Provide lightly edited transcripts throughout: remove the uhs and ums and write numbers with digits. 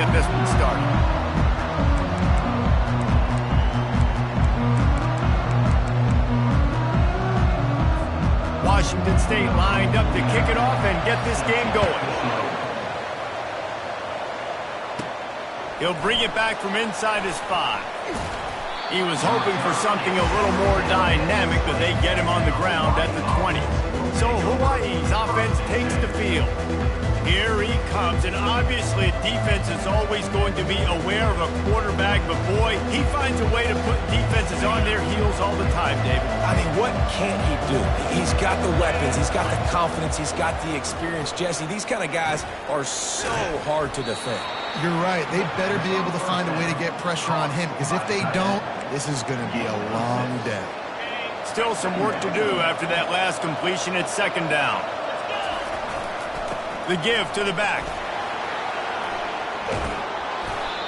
Get this one started. Washington State lined up to kick it off and get this game going. He'll bring it back from inside his 5. He was hoping for something a little more dynamic, but they get him on the ground at the 20. So Hawaii's offense takes the field. Here he comes, and obviously defense is always going to be aware of a quarterback, but boy, he finds a way to put defenses on their heels all the time, David. I mean, what can't he do? He's got the weapons, he's got the confidence, he's got the experience. Jesse, these kind of guys are so hard to defend. You're right. They better be able to find a way to get pressure on him, because if they don't, this is going to be a long day. Still some work to do after that last completion at 2nd down. The give to the back.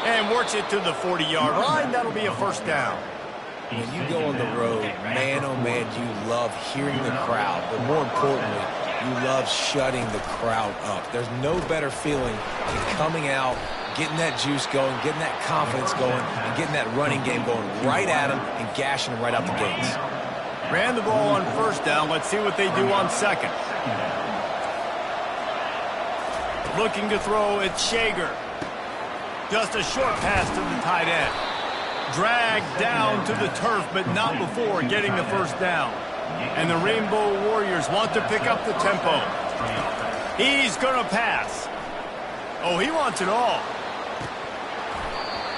And works it to the 40-yard line. That'll be a 1st down. When you go on the road, man, oh man, you love hearing the crowd. But more importantly, you love shutting the crowd up. There's no better feeling than coming out, getting that juice going, getting that confidence going, and getting that running game going right at them and gashing them right out the gates. Ran the ball on 1st down. Let's see what they do on 2nd. Looking to throw at Shager. Just a short pass to the tight end. Dragged down to the turf, but not before getting the 1st down. And the Rainbow Warriors want to pick up the tempo. He's going to pass. Oh, he wants it all.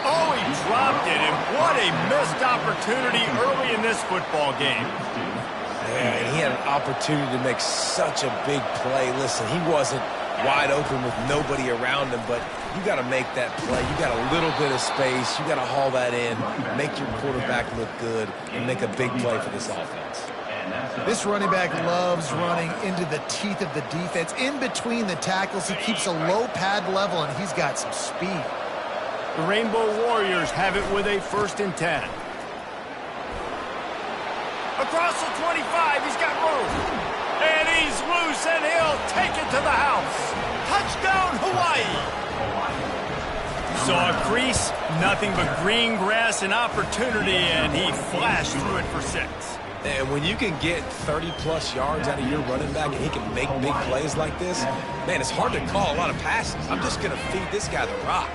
Oh, he dropped it, and what a missed opportunity early in this football game. Yeah, he had an opportunity to make such a big play. Listen, he wasn't wide open with nobody around him, but you got to make that play. You got a little bit of space. You got to haul that in, make your quarterback look good, and make a big play for this offense. This running back loves running into the teeth of the defense. In between the tackles, he keeps a low pad level, and he's got some speed. The Rainbow Warriors have it with a 1st and 10. Across the 25, he's got room. And he's loose, and he'll take it to the house. Touchdown, Hawaii. Saw a crease, nothing but green grass and opportunity, and he flashed through it for 6. And when you can get 30-plus yards out of your running back and he can make big plays like this, man, it's hard to call a lot of passes. I'm just going to feed this guy the rock.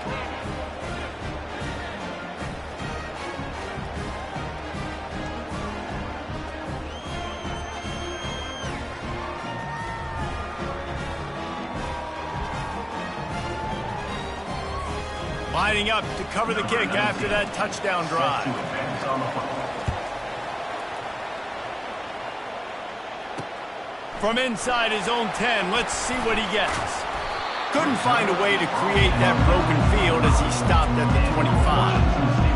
Lining up to cover the kick after that touchdown drive. From inside his own 10, let's see what he gets. Couldn't find a way to create that broken field as he stopped at the 25.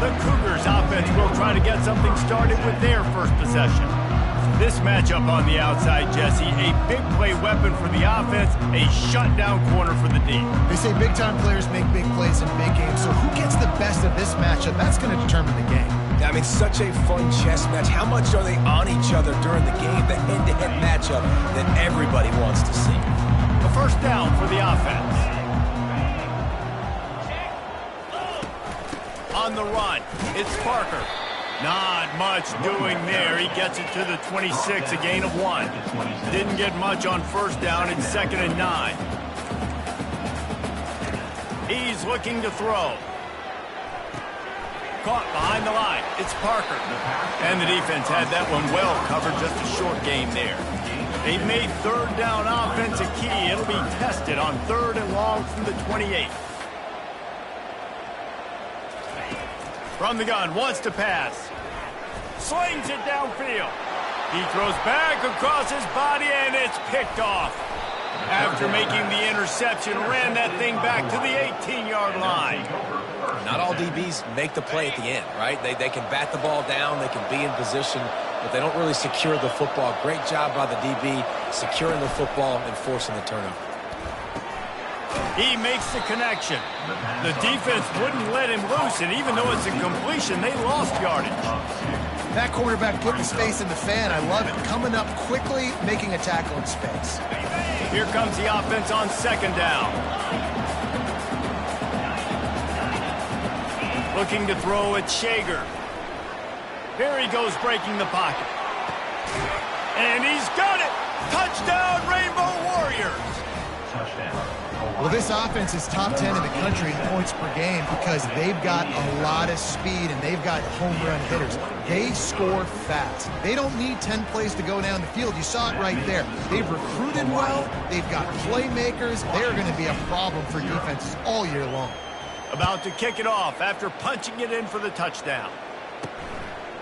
The Cougars offense will try to get something started with their first possession. This matchup on the outside, Jesse, a big play weapon for the offense, a shutdown corner for the D. They say big-time players make big plays in big games, so who gets the best of this matchup? That's going to determine the game. I mean, such a fun chess match. How much are they on each other during the game? The head-to-head matchup that everybody wants to see. A 1st down for the offense. On the run, it's Parker. Not much doing there. He gets it to the 26, a gain of 1. Didn't get much on 1st down. It's 2nd and 9. He's looking to throw. Caught behind the line. It's Parker. And the defense had that one well covered. Just a short game there. They've made 3rd down offense a key. It'll be tested on 3rd and long from the 28. From the gun, wants to pass. Slings it downfield. He throws back across his body, and it's picked off. After making the interception, ran that thing back to the 18-yard line. Not all DBs make the play at the end, right? They can bat the ball down, they can be in position, but they don't really secure the football. Great job by the DB securing the football and forcing the turnover. He makes the connection. The defense wouldn't let him loose, and even though it's a completion, they lost yardage. That quarterback put the space in the fan. I love it. Coming up quickly, making a tackle in space. Here comes the offense on 2nd down. Looking to throw at Shager. Here he goes breaking the pocket. And he's got it! Touchdown, Rainbow Warriors! Well, this offense is top 10 in the country in points per game because they've got a lot of speed and they've got home run hitters. They score fast. They don't need 10 plays to go down the field. You saw it right there. They've recruited well. They've got playmakers. They're going to be a problem for defenses all year long. About to kick it off after punching it in for the touchdown.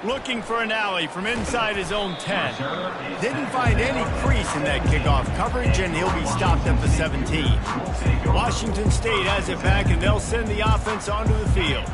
Looking for an alley from inside his own 10. Didn't find any crease in that kickoff coverage, and he'll be stopped at the 17. Washington State has it back, and they'll send the offense onto the field.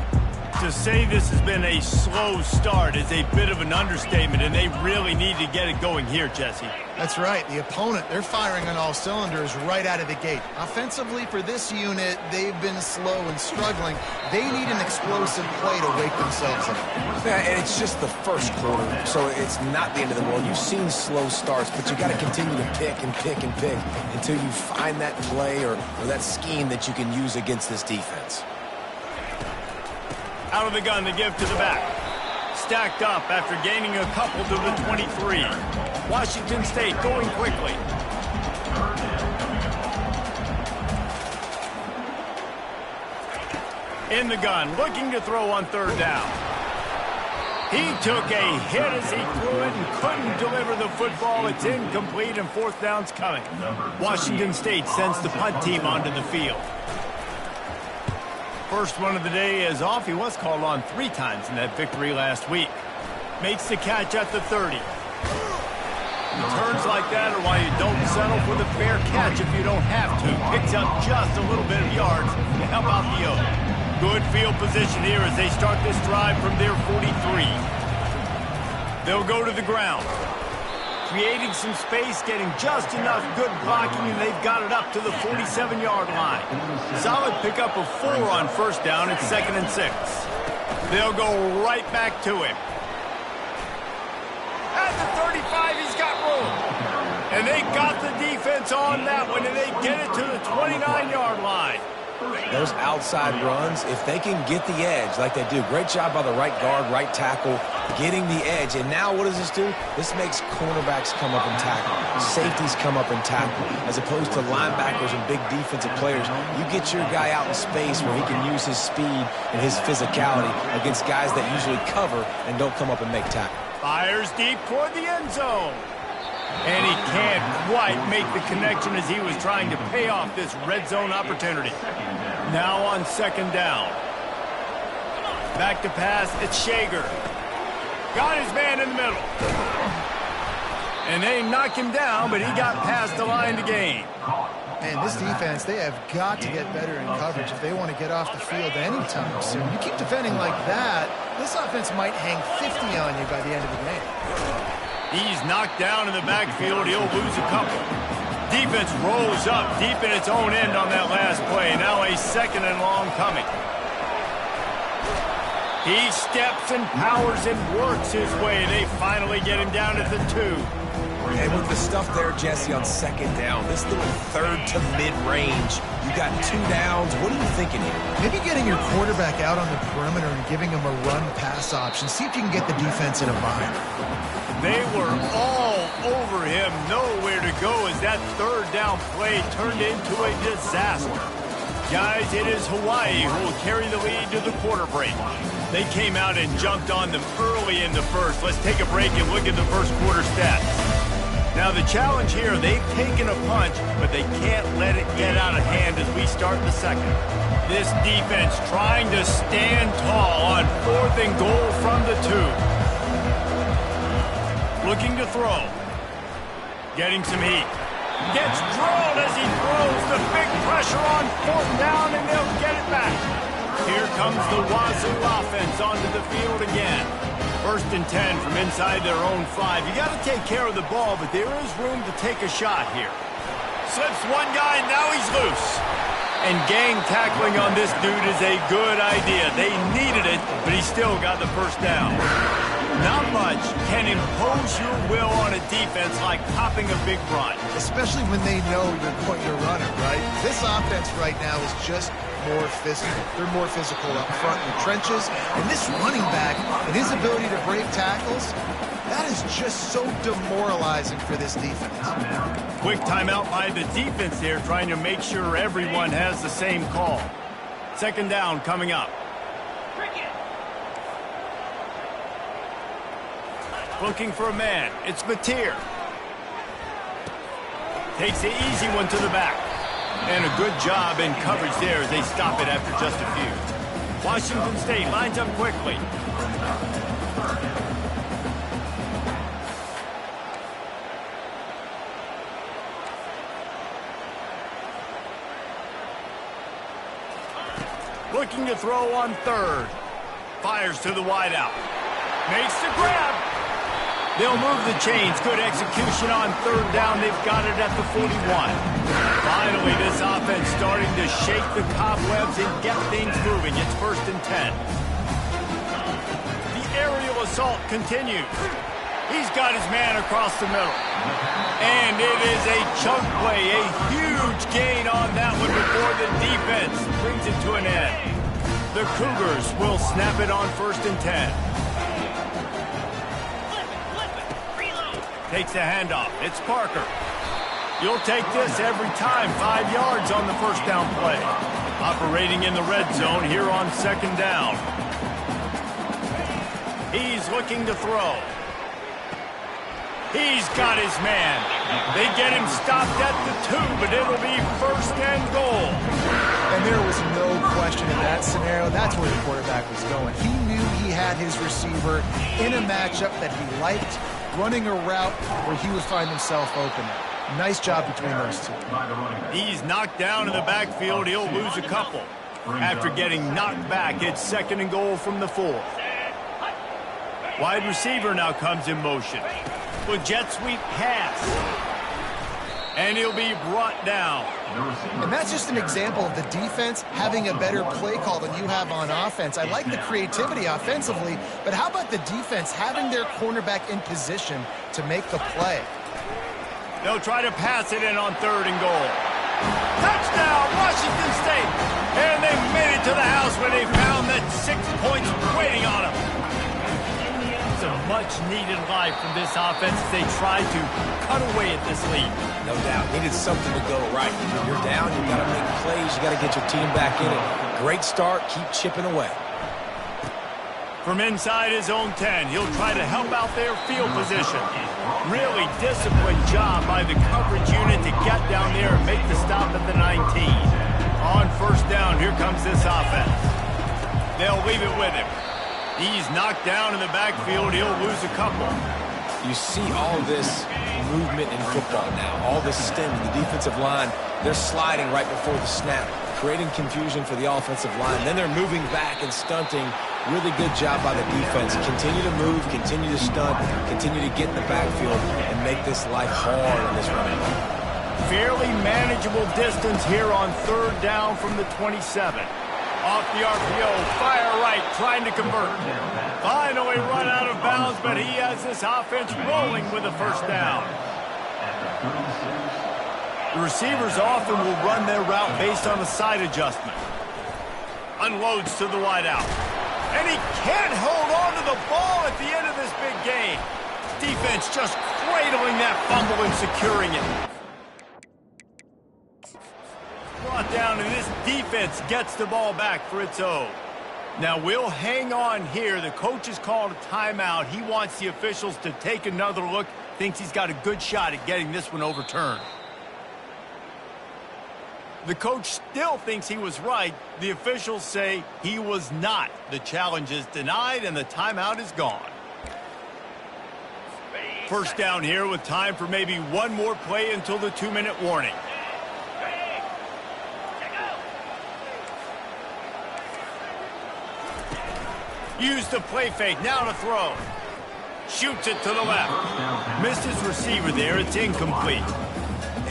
To say this has been a slow start is a bit of an understatement, and they really need to get it going here, Jesse. That's right. The opponent, they're firing on all cylinders right out of the gate. Offensively, for this unit, they've been slow and struggling. They need an explosive play to wake themselves up. Yeah, and it's just the first quarter, so it's not the end of the world. You've seen slow starts, but you got to continue to pick and pick and pick until you find that play or that scheme that you can use against this defense. Out of the gun to give to the back. Stacked up after gaining a couple to the 23. Washington State going quickly. In the gun, looking to throw on third down. He took a hit as he threw it and couldn't deliver the football. It's incomplete and fourth down's coming. Washington State sends the punt team onto the field. First one of the day is off. He was called on 3 times in that victory last week. Makes the catch at the 30. Returns like that are why you don't settle for the fair catch if you don't have to. Picks up just a little bit of yards to help out the O. Good field position here as they start this drive from their 43. They'll go to the ground. Creating some space, getting just enough good blocking, and they've got it up to the 47-yard line. Solid pickup of 4 on first down. It's 2nd and 6. They'll go right back to him. At the 35, he's got room. And they got the defense on that one, and they get it to the 29-yard line. Those outside runs, if they can get the edge like they do, great job by the right guard, right tackle, getting the edge. And now what does this do? This makes cornerbacks come up and tackle, safeties come up and tackle, as opposed to linebackers and big defensive players. You get your guy out in space where he can use his speed and his physicality against guys that usually cover and don't come up and make tackle. Fires deep toward the end zone. And he can't quite make the connection as he was trying to pay off this red zone opportunity. Now on 2nd down. Back to pass, it's Shager. Got his man in the middle. And they knock him down, but he got past the line to gain. And this defense, they have got to get better in coverage if they want to get off the field anytime soon. You keep defending like that, this offense might hang 50 on you by the end of the game. He's knocked down in the backfield. He'll lose a couple. Defense rolls up deep in its own end on that last play. Now a 2nd and long coming. He steps and powers and works his way. They finally get him down at the 2. And with the stuff there, Jesse, on 2nd down, this little 3rd to mid-range, you got 2 downs. What are you thinking here? Maybe getting your quarterback out on the perimeter and giving him a run-pass option. See if you can get the defense in a bind. They were all over him, nowhere to go as that 3rd down play turned into a disaster. Guys, it is Hawaii who will carry the lead to the quarter break. They came out and jumped on them early in the first. Let's take a break and look at the first quarter stats. Now the challenge here, they've taken a punch, but they can't let it get out of hand as we start the 2nd. This defense trying to stand tall on 4th and goal from the 2. Looking to throw. Getting some heat. Gets drilled as he throws. The big pressure on 4th down, and they'll get it back. Here comes the Wazoo offense onto the field again. 1st and 10 from inside their own 5. You got to take care of the ball, but there is room to take a shot here. Slips one guy, now he's loose. And gang tackling on this dude is a good idea. They needed it, but he still got the first down. Not much can impose your will on a defense like popping a big run. Especially when they know you're running, right? This offense right now is just more physical. They're more physical up front in the trenches. And this running back and his ability to break tackles, that is just so demoralizing for this defense. Quick timeout by the defense here, trying to make sure everyone has the same call. Second down coming up. Looking for a man. It's Mateer. Takes the easy one to the back. And a good job in coverage there as they stop it after just a few. Washington State lines up quickly. Looking to throw on third. Fires to the wideout. Makes the grab. They'll move the chains. Good execution on third down. They've got it at the 41. Finally, this offense starting to shake the cobwebs and get things moving. It's 1st and 10. The aerial assault continues. He's got his man across the middle. And it is a chunk play, a huge gain on that one before the defense brings it to an end. The Cougars will snap it on 1st and 10. Takes the handoff. It's Parker. You'll take this every time. 5 yards on the first down play. Operating in the red zone here on 2nd down. He's looking to throw. He's got his man. They get him stopped at the 2, but it'll be 1st and goal. And there was no question in that scenario. That's where the quarterback was going. He knew he had his receiver in a matchup that he liked, running a route where he would find himself open. Nice job between those two. He's knocked down in the backfield. He'll lose a couple. After getting knocked back, it's 2nd and goal from the 4. Wide receiver now comes in motion. With jet sweep pass. And he'll be brought down. And that's just an example of the defense having a better play call than you have on offense. I like the creativity offensively, but how about the defense having their cornerback in position to make the play? They'll try to pass it in on 3rd and goal. Touchdown, Washington State! And they made it to the house where they found that 6 points waiting on them. Some much-needed life from this offense as they try to cut away at this lead. No doubt. Needed something to go right. When you're down, you got to make plays. You got to get your team back in it. Great start. Keep chipping away. From inside his own 10, he'll try to help out their field position. Really disciplined job by the coverage unit to get down there and make the stop at the 19. On 1st down, here comes this offense. They'll leave it with him. He's knocked down in the backfield. He'll lose a couple. You see all this movement in football now. All this stemming. The defensive line, they're sliding right before the snap, creating confusion for the offensive line. Then they're moving back and stunting. Really good job by the defense. Continue to move, continue to stunt, continue to get in the backfield and make this life hard on this running. Fairly manageable distance here on 3rd down from the 27. Off the RPO, fire right, trying to convert. Finally run out of bounds, but he has this offense rolling with a 1st down. The receivers often will run their route based on a side adjustment. Unloads to the wideout. And he can't hold on to the ball at the end of this big game. Defense just cradling that fumble and securing it. Brought down, and this defense gets the ball back for its own. Now, we'll hang on here. The coach has called a timeout. He wants the officials to take another look. Thinks he's got a good shot at getting this one overturned. The coach still thinks he was right. The officials say he was not. The challenge is denied, and the timeout is gone. 1st down here with time for maybe one more play until the 2-minute warning. Used the play fake, now to throw. Shoots it to the left. Missed his receiver there, it's incomplete.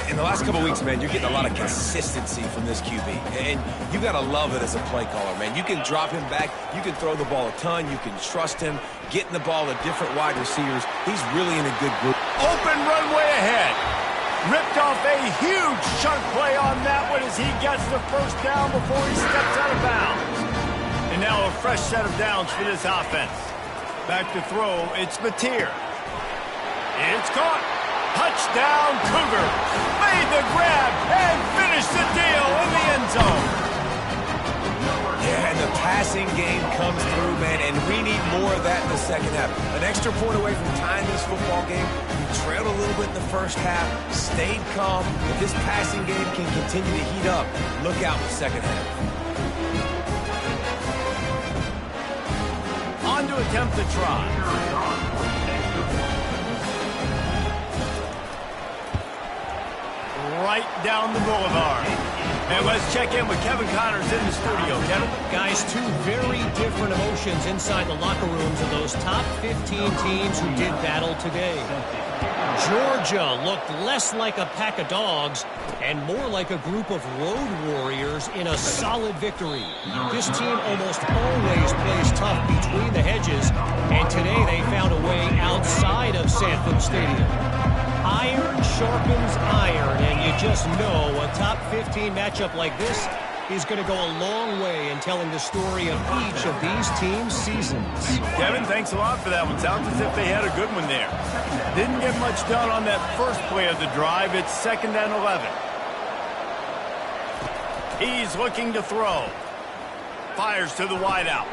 In the last couple weeks, man, you're getting a lot of consistency from this QB. And you got to love it as a play caller, man. You can drop him back. You can throw the ball a ton. You can trust him, getting the ball to different wide receivers. He's really in a good group. Open runway ahead. Ripped off a huge chunk play on that one as he gets the first down before he steps out of bounds. And now a fresh set of downs for this offense. Back to throw, it's Mateer. It's caught. Touchdown, Cougar. Made the grab and finished the deal in the end zone. Yeah, and the passing game comes through, man, and we need more of that in the second half. An extra point away from tying this football game. We trailed a little bit in the first half, stayed calm. If this passing game can continue to heat up, look out in the second half. On to attempt the try. Right down the boulevard. And let's check in with Kevin Connors in the studio. Kevin? Guys, two very different emotions inside the locker rooms of those top 15 teams who did battle today. Georgia looked less like a pack of dogs and more like a group of road warriors in a solid victory. This team almost always plays tough between the hedges, and today they found a way outside of Sanford Stadium. Iron sharpens iron, and you just know a top 15 matchup like this is going to go a long way in telling the story of each of these teams' seasons. Kevin, thanks a lot for that one. Sounds as if they had a good one there. Didn't get much done on that first play of the drive. It's 2nd and 11. He's looking to throw. Fires to the wideout.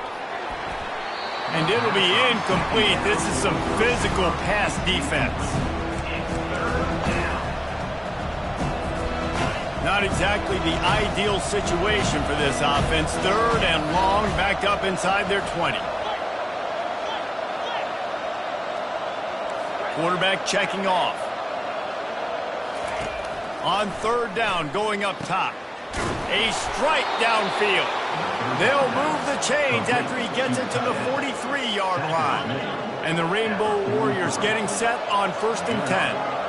And it'll be incomplete. This is some physical pass defense. Not exactly the ideal situation for this offense. 3rd and long, backed up inside their 20. Quarterback checking off. On 3rd down, going up top. A strike downfield. They'll move the chains after he gets it to the 43-yard line. And the Rainbow Warriors getting set on 1st and 10.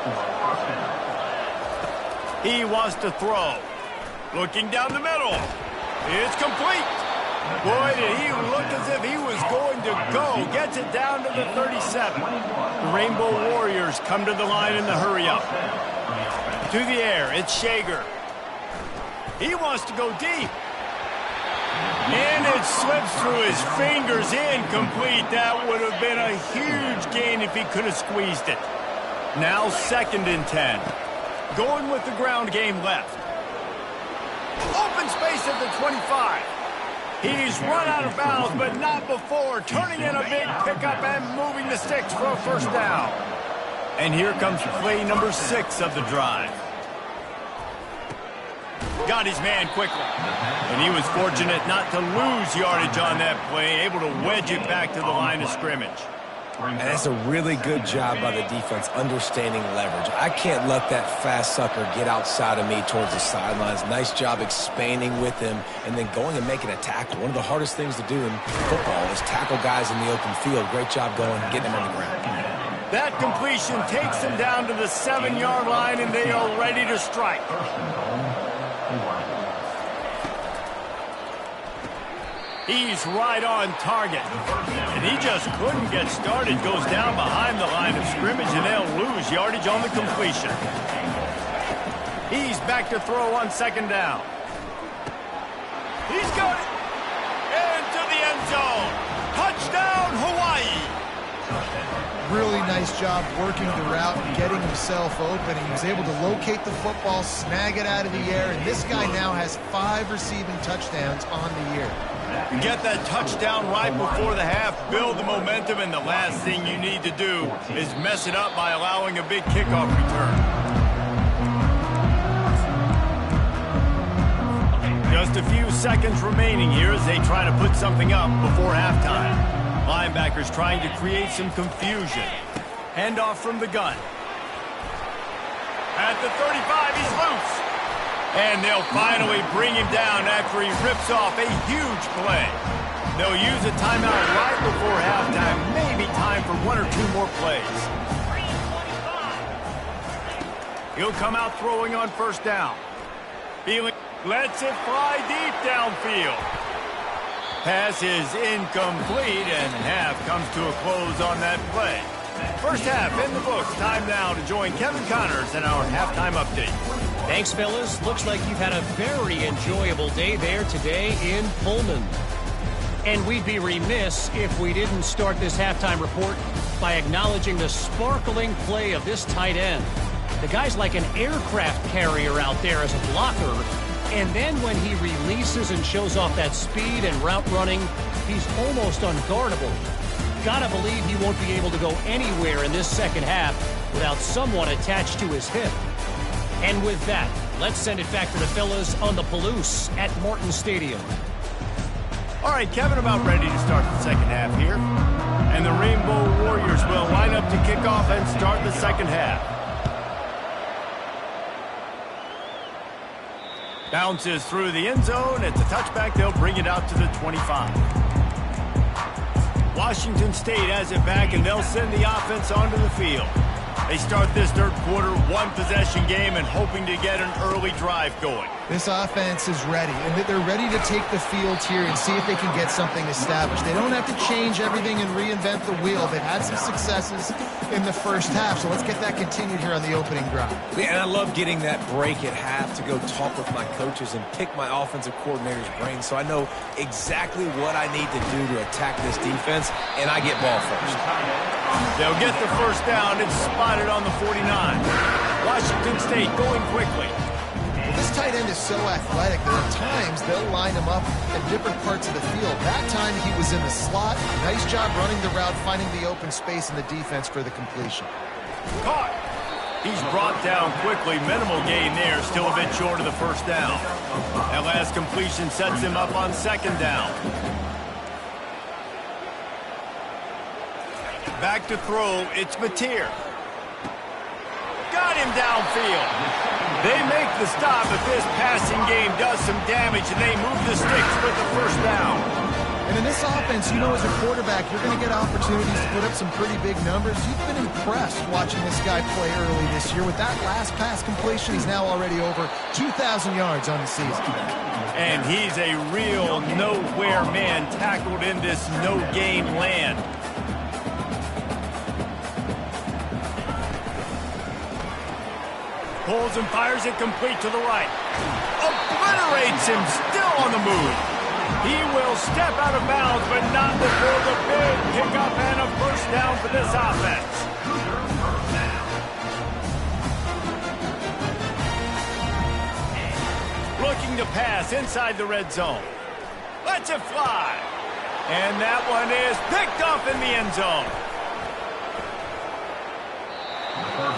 He wants to throw. Looking down the middle. It's complete. Boy, did he look as if he was going to go. Gets it down to the 37. The Rainbow Warriors come to the line in the hurry-up. To the air, it's Shager. He wants to go deep. And it slips through his fingers, incomplete. That would have been a huge gain if he could have squeezed it. Now 2nd and 10. Going with the ground game left. Open space at the 25. He's run out of bounds, but not before. Turning in a big pickup and moving the sticks for a 1st down. And here comes play number 6 of the drive. Got his man quickly. And he was fortunate not to lose yardage on that play, able to wedge it back to the line of scrimmage. And that's a really good job by the defense understanding leverage. I can't let that fast sucker get outside of me towards the sidelines. Nice job expanding with him and then going and making a tackle. One of the hardest things to do in football is tackle guys in the open field. Great job going and getting them on the ground. That completion takes them down to the 7-yard line, and they are ready to strike. He's right on target. And he just couldn't get started. Goes down behind the line of scrimmage, and they'll lose yardage on the completion. He's back to throw on 2nd down. He's got it. Into the end zone. Touchdown, Hawaii. Really nice job working the route and getting himself open. He was able to locate the football, snag it out of the air, and this guy now has 5 receiving touchdowns on the year. Get that touchdown right before the half, build the momentum, and the last thing you need to do is mess it up by allowing a big kickoff return. Just a few seconds remaining here as they try to put something up before halftime. Linebackers trying to create some confusion. Handoff from the gun. At the 35, he's loose. And they'll finally bring him down after he rips off a huge play. They'll use a timeout right before halftime. Maybe time for 1 or 2 more plays. He'll come out throwing on 1st down. Feeling, lets it fly deep downfield. Pass is incomplete, and half comes to a close on that play. First half in the books. Time now to join Kevin Connors in our halftime update. Thanks, fellas. Looks like you've had a very enjoyable day there today in Pullman. And we'd be remiss if we didn't start this halftime report by acknowledging the sparkling play of this tight end. The guy's like an aircraft carrier out there as a blocker. And then when he releases and shows off that speed and route running, he's almost unguardable. Gotta believe he won't be able to go anywhere in this second half without someone attached to his hip. And with that, let's send it back to the fellas on the Palouse at Martin Stadium. All right, Kevin, about ready to start the second half here. And the Rainbow Warriors will line up to kick off and start the second half. Bounces through the end zone. It's a touchback. They'll bring it out to the 25. Washington State has it back, and they'll send the offense onto the field. They start this third quarter one-possession game and hoping to get an early drive going. This offense is ready, and they're ready to take the field here and see if they can get something established. They don't have to change everything and reinvent the wheel. They've had some successes in the first half, so let's get that continued here on the opening drive. Yeah, and I love getting that break at half to go talk with my coaches and pick my offensive coordinator's brain so I know exactly what I need to do to attack this defense, and I get ball first. They'll get the first down. It's spotted on the 49. Washington State going quickly. This tight end is so athletic that at times they'll line him up in different parts of the field. That time he was in the slot. Nice job running the route, finding the open space in the defense for the completion. Caught. He's brought down quickly. Minimal gain there. Still a bit short of the first down. That last completion sets him up on second down. Back to throw. It's Mateer. Got him downfield. They make the stop, but this passing game does some damage, and they move the sticks with the first down. And in this offense, you know, as a quarterback, you're going to get opportunities to put up some pretty big numbers. You've been impressed watching this guy play early this year. With that last pass completion, he's now already over 2,000 yards on the season. And he's a real nowhere man tackled in this no-game land. Pulls and fires it complete to the right. Obliterates him, still on the move. He will step out of bounds, but not before the big pickup and a first down for this offense. Looking to pass inside the red zone. Lets it fly. And that one is picked off in the end zone.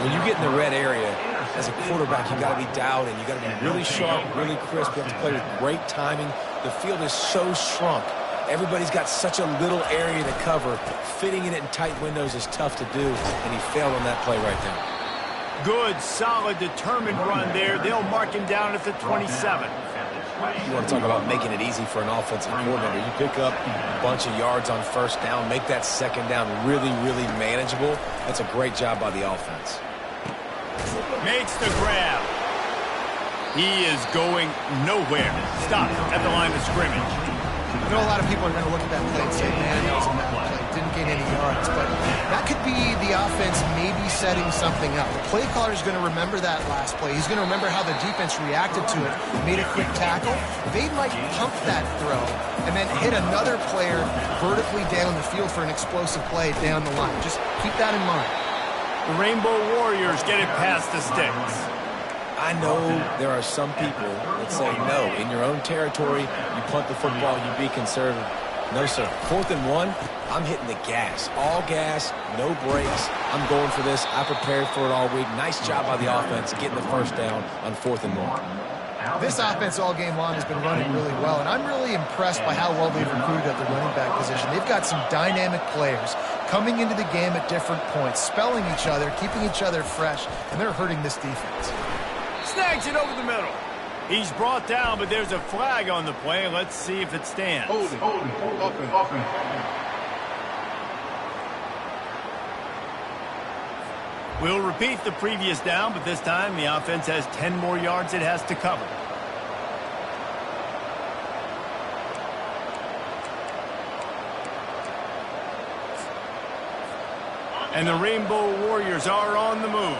When you get in the red area, as a quarterback, you got to be dialed in. You got to be really sharp, really crisp. You have to play with great timing. The field is so shrunk. Everybody's got such a little area to cover. Fitting in it in tight windows is tough to do, and he failed on that play right there. Good, solid, determined run there. They'll mark him down at the 27. You want to talk about making it easy for an offensive coordinator. You pick up a bunch of yards on first down, make that second down really, really manageable. That's a great job by the offense. Makes the grab. He is going nowhere. Stop at the line of scrimmage. I know a lot of people are going to look at that play and say, man, that was a bad play. Didn't gain any yards. But that could be the offense maybe setting something up. The play caller is going to remember that last play. He's going to remember how the defense reacted to it, made a quick tackle. They might pump that throw and then hit another player vertically down the field for an explosive play down the line. Just keep that in mind. The Rainbow Warriors get it past the sticks. I know there are some people that say, no, in your own territory, you punt the football, you be conservative. No, sir. 4th and 1, I'm hitting the gas. All gas, no brakes. I'm going for this. I prepared for it all week. Nice job by the offense getting the first down on 4th and 1. This offense all game long has been running really well, and I'm really impressed by how well they've recruited at the running back position. They've got some dynamic players coming into the game at different points, spelling each other, keeping each other fresh, and they're hurting this defense. Snags it over the middle. He's brought down, but there's a flag on the play. Let's see if it stands. Hold it. Open. We'll repeat the previous down, but this time the offense has 10 more yards it has to cover. And the Rainbow Warriors are on the move.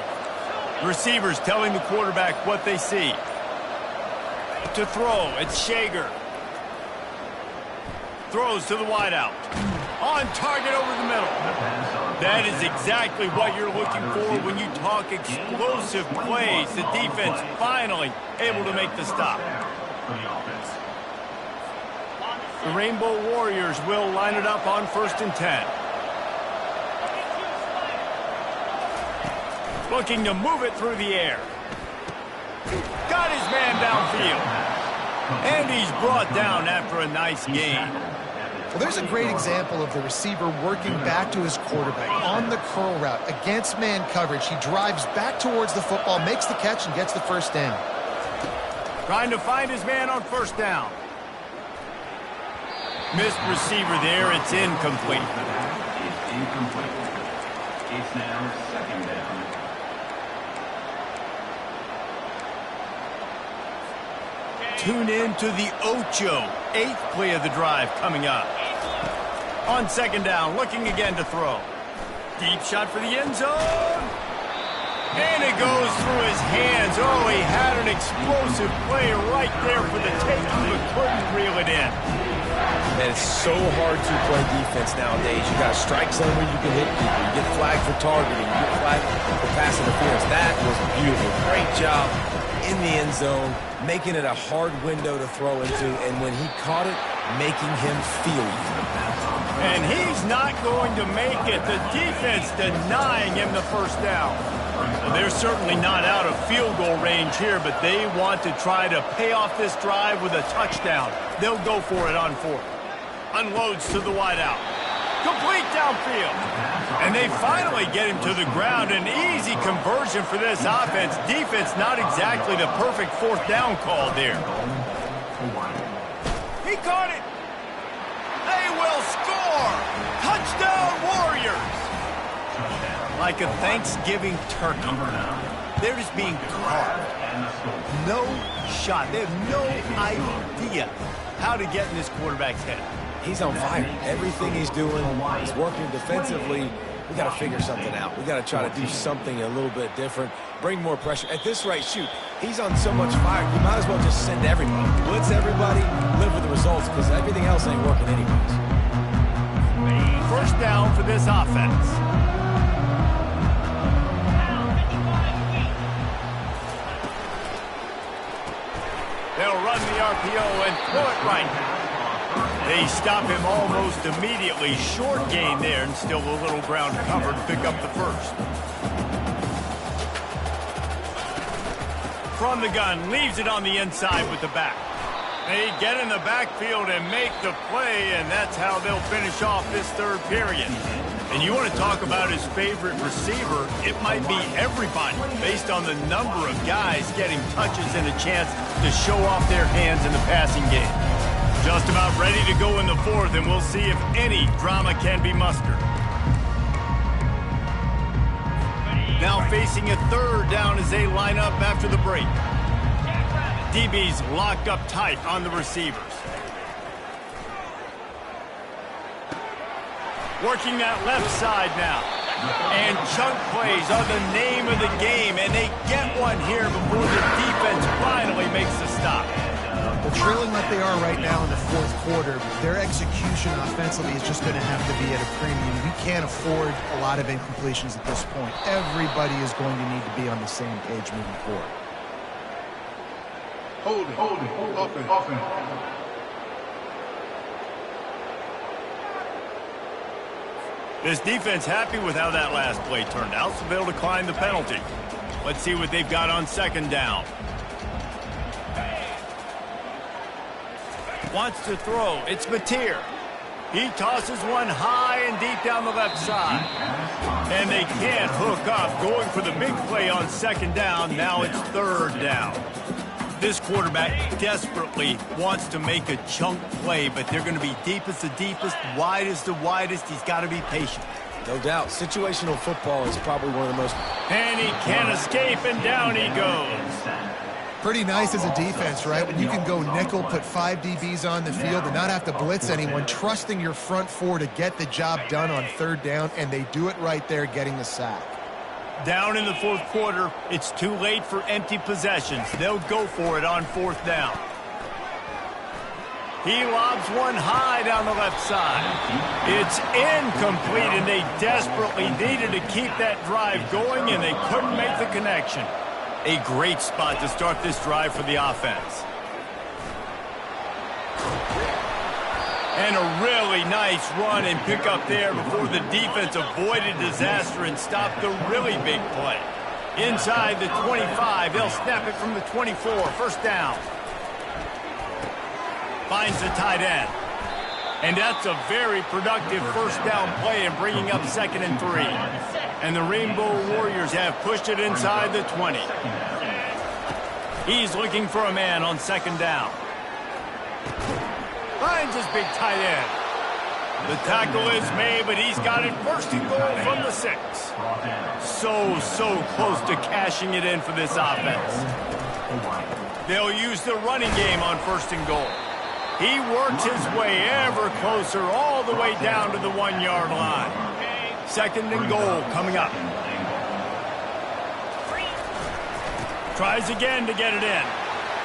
Receivers telling the quarterback what they see. To throw, it's Shager. Throws to the wideout. On target over the middle. That is exactly what you're looking for when you talk explosive plays. The defense finally able to make the stop. The Rainbow Warriors will line it up on 1st and 10. Looking to move it through the air. Got his man downfield. And he's brought down after a nice gain. Well, there's a great example of the receiver working back to his quarterback on the curl route against man coverage. He drives back towards the football, makes the catch, and gets the first down. Trying to find his man on 1st down. Missed receiver there. It's incomplete. It's incomplete. It's now 2nd down. Tune in to the Ocho. 8th play of the drive coming up. On 2nd down, looking again to throw. Deep shot for the end zone. And it goes through his hands. Oh, he had an explosive play right there for the taking, but couldn't reel it in. Man, it's so hard to play defense nowadays. You got a strike zone where you can hit people. You get flagged for targeting. You get flagged for pass interference. That was beautiful. Great job in the end zone, making it a hard window to throw into, and when he caught it, making him feel you. And he's not going to make it. The defense denying him the 1st down. Well, they're certainly not out of field goal range here, but they want to try to pay off this drive with a touchdown. They'll go for it on 4th. Unloads to the wideout. Complete downfield. And they finally get him to the ground. An easy conversion for this offense. Defense not exactly the perfect 4th down call there. He caught it. They will score. Touchdown Warriors. Like a Thanksgiving turkey. They're just being carved. No shot. They have no idea how to get in this quarterback's head. He's on fire. Everything he's doing, he's working defensively. We got to figure something out. We got to try to do something a little bit different, bring more pressure. At this rate, shoot, he's on so much fire, you might as well just send everybody. Blitz everybody, live with the results, because everything else ain't working anyways. 1st down for this offense. They'll run the RPO and throw it right. They stop him almost immediately. Short gain there, and still a little ground covered to pick up the 1st. From the gun, leaves it on the inside with the back. They get in the backfield and make the play, and that's how they'll finish off this 3rd period. And you want to talk about his favorite receiver, it might be everybody, based on the number of guys getting touches and a chance to show off their hands in the passing game. Just about ready to go in the 4th, and we'll see if any drama can be mustered. Now facing a 3rd down as they line up after the break. DB's locked up tight on the receivers. Working that left side now. And chunk plays are the name of the game, and they get one here before the defense finally makes the stop. Well, trailing like they are right now in the 4th quarter, their execution offensively is just going to have to be at a premium. We can't afford a lot of incompletions at this point. Everybody is going to need to be on the same page moving forward. Hold it. Offense. This defense happy with how that last play turned out, so they'll decline the penalty. Let's see what they've got on 2nd down. Wants to throw. It's Mateer. He tosses one high and deep down the left side. And they can't hook up. Going for the big play on 2nd down. Now it's 3rd down. This quarterback desperately wants to make a chunk play, but they're going to be deep as the deepest, wide as the widest. He's got to be patient. No doubt. Situational football is probably one of the most... And he can't escape, and down he goes. Pretty nice as a defense, right? When you can go nickel, put 5 DBs on the field and not have to blitz anyone, trusting your front four to get the job done on third down, and they do it right there, getting the sack. Down in the fourth quarter, it's too late for empty possessions. They'll go for it on fourth down. He lobs one high down the left side. It's incomplete, and they desperately needed to keep that drive going, and they couldn't make the connection. A great spot to start this drive for the offense. And a really nice run and pick up there before the defense avoided disaster and stopped the really big play. Inside the 25, they'll snap it from the 24. First down. Finds the tight end. And that's a very productive first down play in bringing up 2nd and 3. And the Rainbow Warriors have pushed it inside the 20. He's looking for a man on 2nd down. Finds his big tight end. The tackle is made, but he's got it 1st and goal from the 6. So close to cashing it in for this offense. They'll use the running game on 1st and goal. He works his way ever closer all the way down to the 1-yard line. 2nd and goal coming up. Tries again to get it in.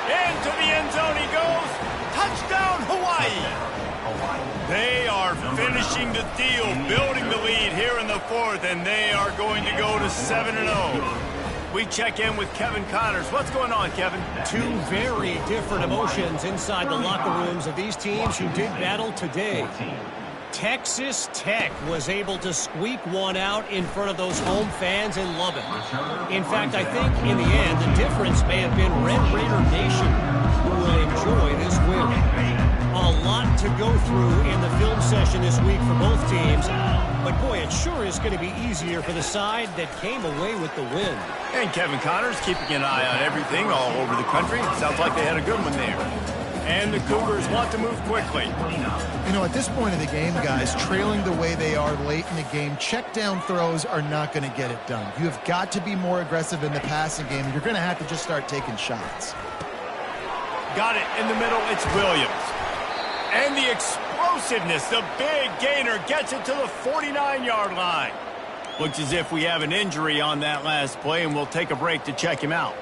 Into the end zone he goes. Touchdown, Hawaii. They are finishing the deal, building the lead here in the 4th, and they are going to go to 7-0. We check in with Kevin Connors. What's going on, Kevin? Two very different emotions inside the locker rooms of these teams who did battle today. Texas Tech was able to squeak one out in front of those home fans in Lubbock. In fact, I think in the end, the difference may have been Red Raider Nation, who will enjoy this win. A lot to go through in the film session this week for both teams. But, boy, it sure is going to be easier for the side that came away with the win. And Kevin Connors keeping an eye on everything all over the country. Sounds like they had a good one there. And the Cougars want to move quickly. You know, at this point of the game, guys, trailing the way they are late in the game, check down throws are not going to get it done. You have got to be more aggressive in the passing game. You're going to have to just start taking shots. Got it in the middle. It's Williams. And the explosiveness, the big gainer gets it to the 49-yard line. Looks as if we have an injury on that last play, and we'll take a break to check him out.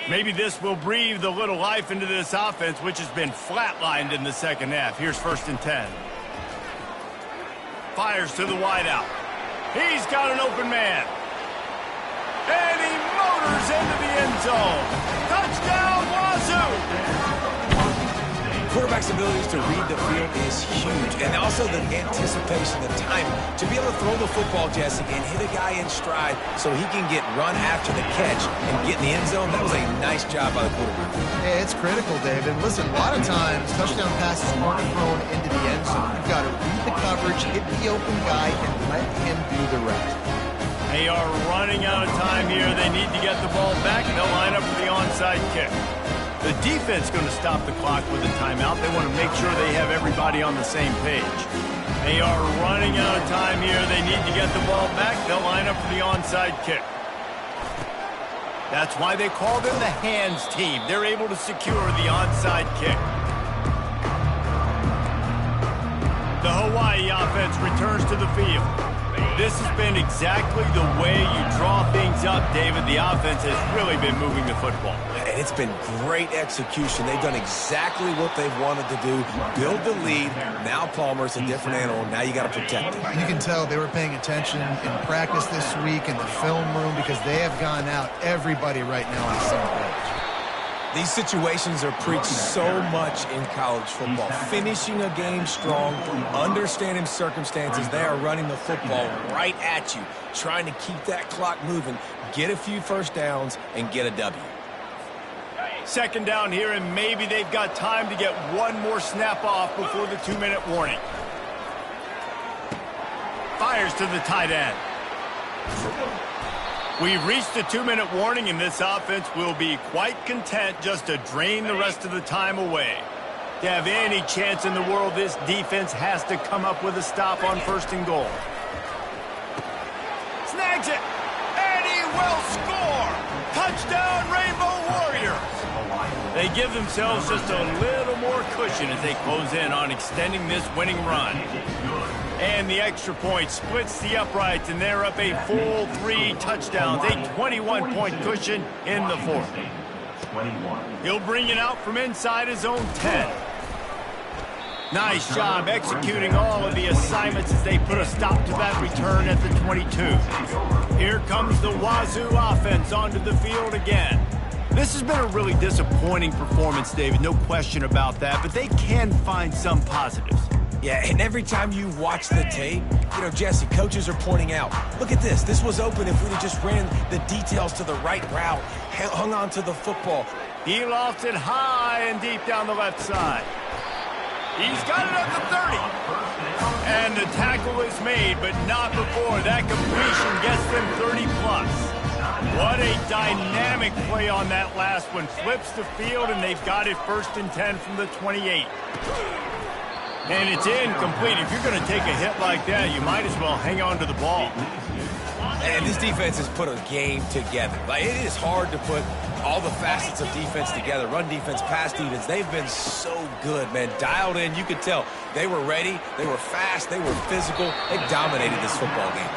Maybe this will breathe a little life into this offense, which has been flatlined in the second half. Here's 1st and 10. Fires to the wideout. He's got an open man. And he motors into the end zone. Touchdown, Wazoo! Quarterback's abilities to read the field is huge, and also the anticipation, the timing. To be able to throw the football, Jesse, and hit a guy in stride so he can get run after the catch and get in the end zone, that was a nice job by the quarterback. Yeah, it's critical, David. Listen, a lot of times, touchdown passes aren't thrown into the end zone. You've got to read the coverage, hit the open guy, and let him do the rest. They are running out of time here. They need to get the ball back. They'll line up for the onside kick. The defense going to stop the clock with a timeout. They want to make sure they have everybody on the same page. They are running out of time here. They need to get the ball back. They'll line up for the onside kick. That's why they call them the hands team. They're able to secure the onside kick. The Hawaii offense returns to the field. This has been exactly the way you draw things up, David. The offense has really been moving the football. And it's been great execution. They've done exactly what they've wanted to do. Build the lead. Now Palmer's a different animal. Now you got to protect it. You can tell they were paying attention in practice this week in the film room because they have gone out everybody right now on the same page. These situations are preached so much in college football. Finishing a game strong, understanding circumstances. They are running the football right at you, trying to keep that clock moving, get a few first downs, and get a W. 2nd down here, and maybe they've got time to get one more snap off before the 2-minute warning. Fires to the tight end. We've reached the 2-minute warning, and this offense will be quite content just to drain the rest of the time away. To have any chance in the world, this defense has to come up with a stop on 1st and goal. will score! Touchdown, Rainbow Warriors! They give themselves just a little more cushion as they close in on extending this winning run. And the extra point splits the uprights, and they're up a full 3 touchdowns, a 21-point cushion in the fourth. He'll bring it out from inside his own 10. Nice job executing all of the assignments as they put a stop to that return at the 22. Here comes the Wazoo offense onto the field again. This has been a really disappointing performance, David, no question about that, but they can find some positives. Yeah, and every time you watch the tape, you know, Jesse, coaches are pointing out, look at this. This was open if we'd have just ran the details to the right route, hung on to the football. He lofts it high and deep down the left side. He's got it at the 30. And the tackle is made, but not before that completion gets them 30+. What a dynamic play on that last one. Flips the field, and they've got it 1st and 10 from the 28. And it's incomplete. If you're going to take a hit like that, you might as well hang on to the ball. And this defense has put a game together. Like, it is hard to put all the facets of defense together. Run defense, pass defense. They've been so good, man. Dialed in. You could tell they were ready. They were fast. They were physical. They dominated this football game.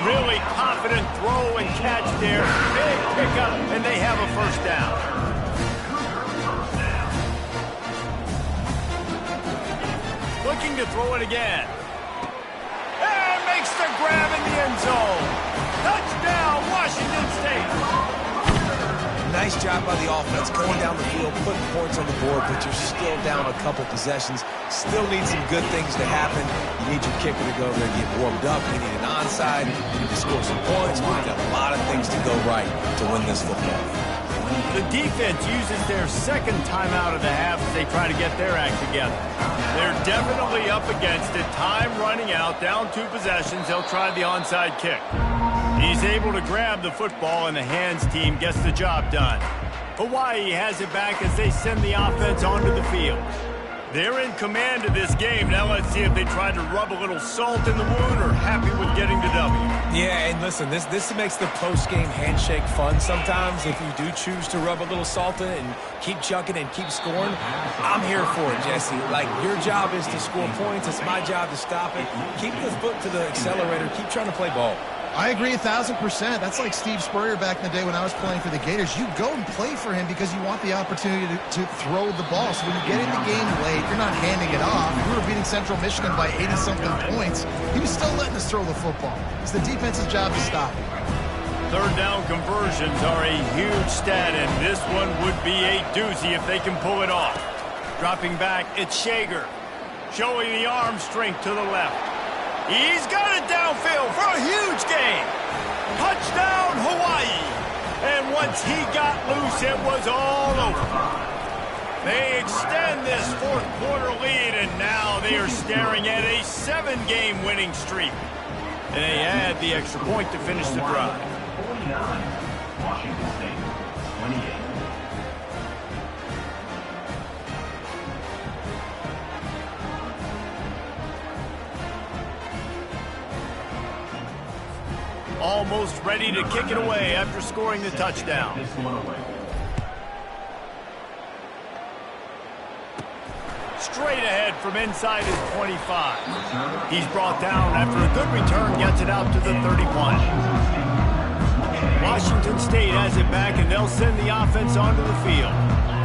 Really confident throw and catch there. Big pickup, and they have a 1st down. Looking to throw it again. And makes the grab in the end zone. Touchdown, Washington State. Nice job by the offense going down the field, putting points on the board, but you're still down a couple possessions. Still need some good things to happen. You need your kicker to go over there and get warmed up. You need an onside. You need to score some points. We've got a lot of things to go right to win this football game. The defense uses their 2nd timeout of the half as they try to get their act together. They're definitely up against it. Time running out, down 2 possessions. They'll try the onside kick. He's able to grab the football, and the hands team gets the job done. Hawaii has it back as they send the offense onto the field. They're in command of this game. Now let's see if they try to rub a little salt in the wound or happy with getting the W. Yeah, and listen, this makes the post-game handshake fun sometimes. If you do choose to rub a little salt in it and keep chucking and keep scoring, I'm here for it, Jesse. Like, your job is to score points. It's my job to stop it. Keep the foot to the accelerator. Keep trying to play ball. I agree 1,000%. That's like Steve Spurrier back in the day when I was playing for the Gators. You go and play for him because you want the opportunity to throw the ball. So when you get in the game late, you're not handing it off. We were beating Central Michigan by 80-something points. He was still letting us throw the football. It's the defense's job to stop it. 3rd down conversions are a huge stat, and this one would be a doozy if they can pull it off. Dropping back, it's Shager. Showing the arm strength to the left. He's got it downfield for a huge gain. Touchdown, Hawaii. And once he got loose, it was all over. They extend this 4th quarter lead, and now they are staring at a 7-game winning streak. And they add the extra point to finish the drive. 49, Washington State, 28. Almost ready to kick it away after scoring the touchdown. Straight ahead from inside his 25. He's brought down after a good return, gets it out to the 31. Washington State has it back, and they'll send the offense onto the field.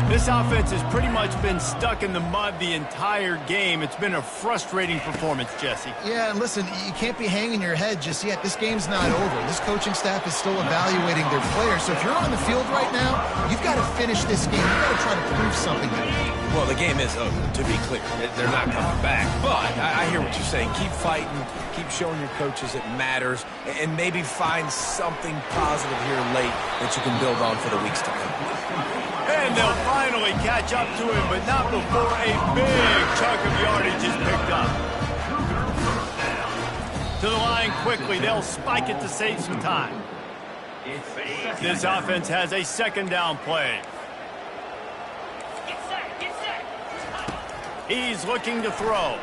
This offense has pretty much been stuck in the mud the entire game. It's been a frustrating performance, Jesse. Yeah, and listen, you can't be hanging your head just yet. This game's not over. This coaching staff is still evaluating their players. So if you're on the field right now, you've got to finish this game. You've got to try to prove something to them. Well, the game is over, to be clear. They're not coming back. But I hear what you're saying. Keep fighting. Keep showing your coaches it matters. And maybe find something positive here late that you can build on for the weeks to come. And they'll finally catch up to him, but not before a big chunk of yardage is picked up. To the line quickly. They'll spike it to save some time. This offense has a 2nd down play. He's looking to throw.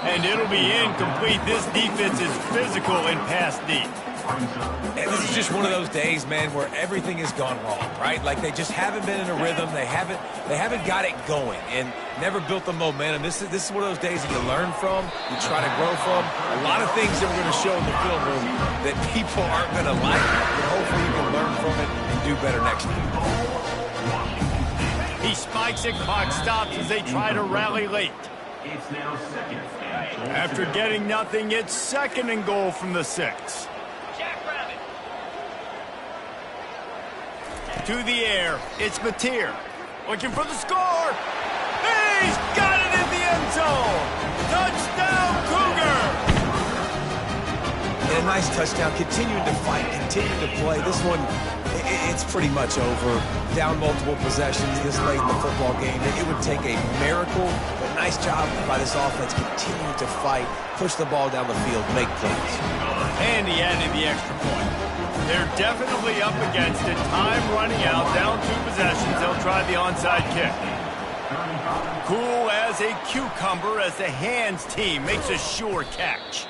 And it'll be incomplete. This defense is physical and pass deep. And this is just one of those days, man, where everything has gone wrong, right? Like they just haven't been in a rhythm. They haven't got it going and never built the momentum. This is one of those days that you learn from, you try to grow from. A lot of things that we're going to show in the film room that people aren't going to like, but hopefully you can learn from it and do better next time. He spikes it, clock stops as they try to rally late. It's now second. After getting nothing, it's 2nd and goal from the 6. To the air, it's Mateer. Looking for the score. He's got it in the end zone. Touchdown, Cougar. And a nice touchdown, continuing to fight, continuing to play. This one, it's pretty much over. Down multiple possessions this late in the football game. It would take a miracle, but nice job by this offense continuing to fight, push the ball down the field, make plays. And he added the extra point. They're definitely up against it. Time running out, down 2 possessions. They'll try the onside kick. Cool as a cucumber as the hands team makes a sure catch.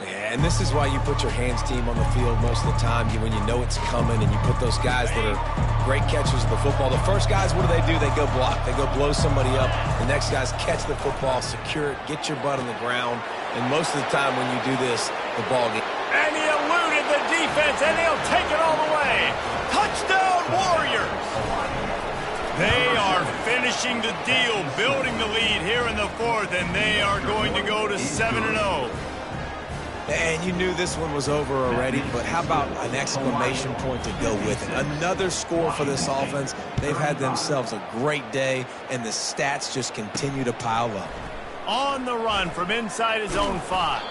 Yeah, and this is why you put your hands team on the field most of the time when you know it's coming, and you put those guys that are great catchers of the football. The first guys, what do? They go block. They go blow somebody up. The next guys catch the football, secure it, get your butt on the ground. And most of the time when you do this, the ball gets... And he eluded the defense, and he'll take it all the way. Touchdown, Warriors! They are finishing the deal, building the lead here in the 4th, and they are going to go to 7-0. And you knew this one was over already, but how about an exclamation point to go with it? Another score for this offense. They've had themselves a great day, and the stats just continue to pile up. On the run from inside his own 5.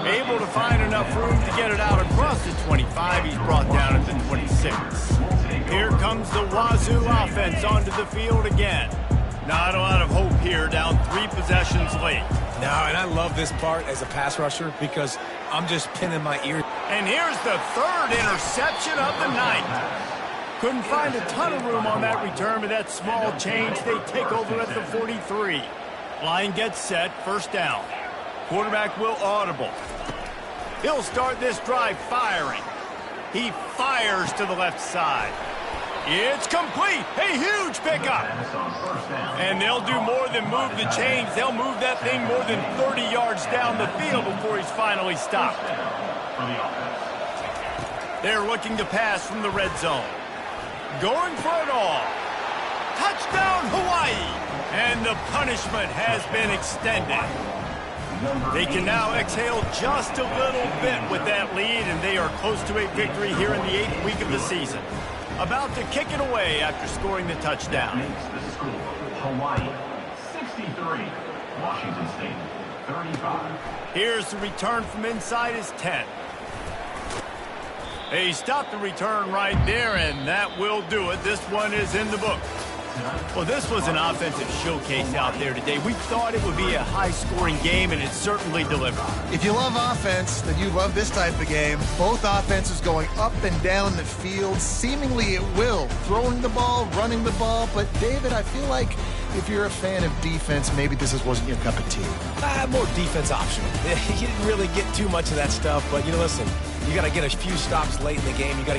Able to find enough room to get it out across the 25. He's brought down at the 26. Here comes the Wazoo offense onto the field again. Not a lot of hope here, down 3 possessions late. No, and I love this part as a pass rusher because I'm just pinning my ear. And here's the 3rd interception of the night. Couldn't find a ton of room on that return, but that small change, they take over at the 43. Line gets set, 1st down. Quarterback will audible. He'll start this drive firing. He fires to the left side. It's complete. A huge pickup. And they'll do more than move the chains. They'll move that thing more than 30 yards down the field before he's finally stopped. They're looking to pass from the red zone. Going for it all. Touchdown, Hawaii. And the punishment has been extended. They can now exhale just a little bit with that lead, and they are close to a victory here in the 8th week of the season. About to kick it away after scoring the touchdown. Makes the score. Hawaii 63. Washington State 35. Here's the return from inside his 10. They stopped the return right there, and that will do it. This one is in the book. Well, this was an offensive showcase out there today. We thought it would be a high-scoring game, and it certainly delivered. If you love offense, then you love this type of game. Both offenses going up and down the field, seemingly at will. Throwing the ball, running the ball. But, David, I feel like if you're a fan of defense, maybe wasn't your cup of tea. More defense optional. You didn't really get too much of that stuff, but, listen, you got to get a few stops late in the game. You got to